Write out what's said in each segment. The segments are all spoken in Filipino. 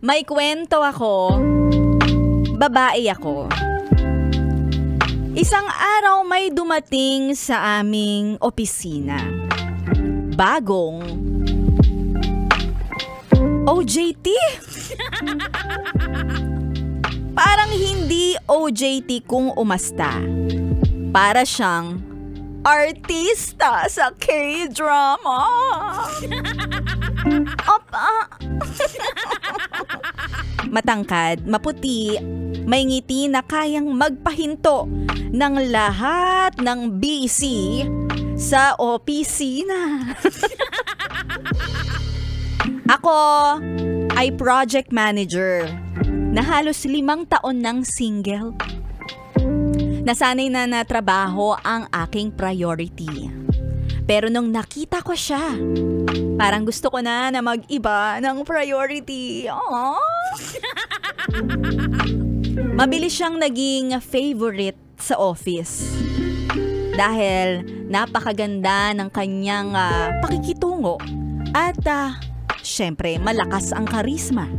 May kwento ako. Babae ako. Isang araw may dumating sa aming opisina. Bagong OJT. Parang hindi OJT kung umasta. Para siyang artista sa K-drama. Matangkad, maputi, may ngiti na kayang magpahinto ng lahat ng busy sa opisina. Ako ay project manager na halos 5 taon ng single. Nasanay na na trabaho ang aking priority. Pero nung nakita ko siya, parang gusto ko na mag-iba ng priority. Aww. Mabilis siyang naging favorite sa office. Dahil napakaganda ng kanyang pakikitungo. At syempre malakas ang karisma.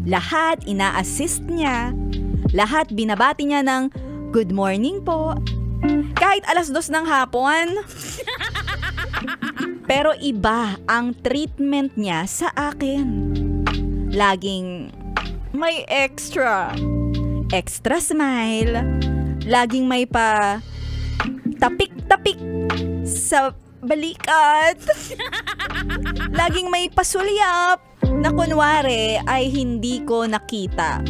Lahat ina-assist niya. Lahat binabati niya ng good morning po. Kahit 2:00 ng hapon. Pero iba ang treatment niya sa akin. Laging may extra smile. Laging may pa tapik-tapik sa balikat. Laging may pasulyap na kunwari ay hindi ko nakita.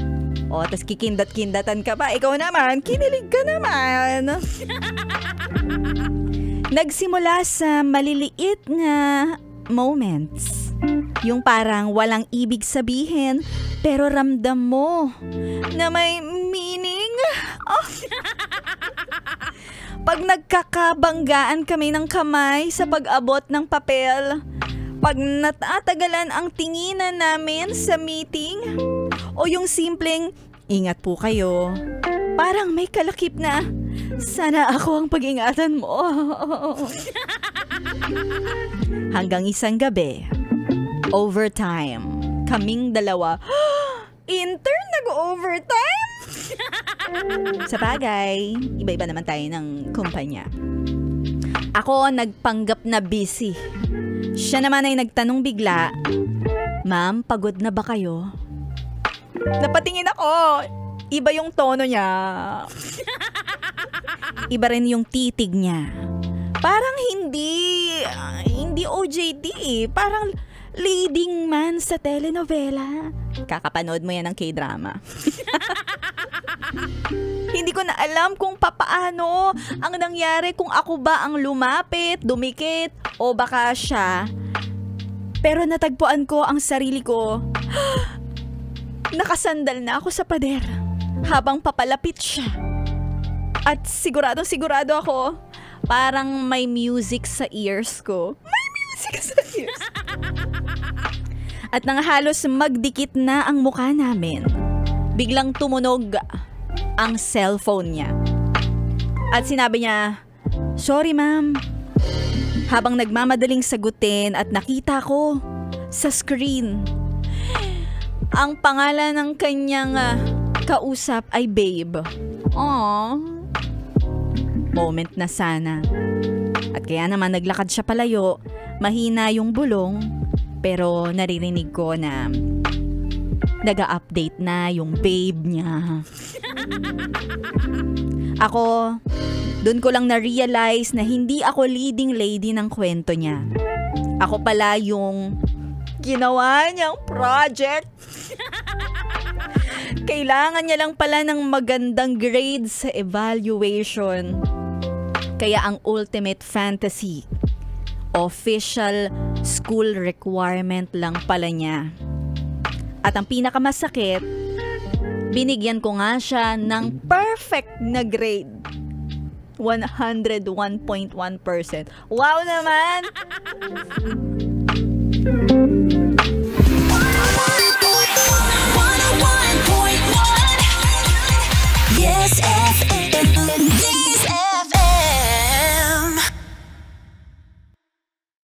O, tas kikindat-kindatan ka pa. Ikaw naman, kinilig ka naman. Nagsimula sa maliliit na moments. Yung parang walang ibig sabihin, pero ramdam mo na may meaning. Oh. Pag nagkakabanggaan kami ng kamay sa pag-abot ng papel, pag natatagalan ang tinginan namin sa meeting, o yung simpleng, ingat po kayo, parang may kalakip na, sana ako ang pag-ingatan mo. Hanggang isang gabi, overtime, kaming dalawa, intern nag-overtime? Sa bagay, iba-iba naman tayo ng kumpanya. Ako nagpanggap na busy. Siya naman ay nagtanong bigla, ma'am, pagod na ba kayo? Napatingin ako. Iba yung tono niya. Iba rin yung titig niya. Parang hindi OJT eh. Parang leading man sa telenovela. Kakapanood mo yan ng K-drama. Hindi ko na alam kung papaano ang nangyari, kung ako ba ang lumapit, dumikit, o baka siya. Pero natagpuan ko ang sarili ko. Nakasandal na ako sa pader habang papalapit siya. At sigurado ako, parang may music sa ears ko. May music sa ears. At nang halos magdikit na ang mukha namin, biglang tumunog ang cellphone niya. At sinabi niya, sorry ma'am. Habang nagmamadaling sagutin at nakita ko sa screen, ang pangalan ng kanyang kausap ay Babe. Aww. Moment na sana. At kaya naman naglakad siya palayo. Mahina yung bulong. Pero naririnig ko na nag-a-update na yung babe niya. Ako, dun ko lang na-realize na hindi ako leading lady ng kwento niya. Ako pala yung ginawa niyang project. Kailangan niya lang pala ng magandang grade sa evaluation. Kaya ang ultimate fantasy, official school requirement lang pala niya. At ang pinakamasakit, binigyan ko nga siya ng perfect na grade. 101.1%. Wow naman!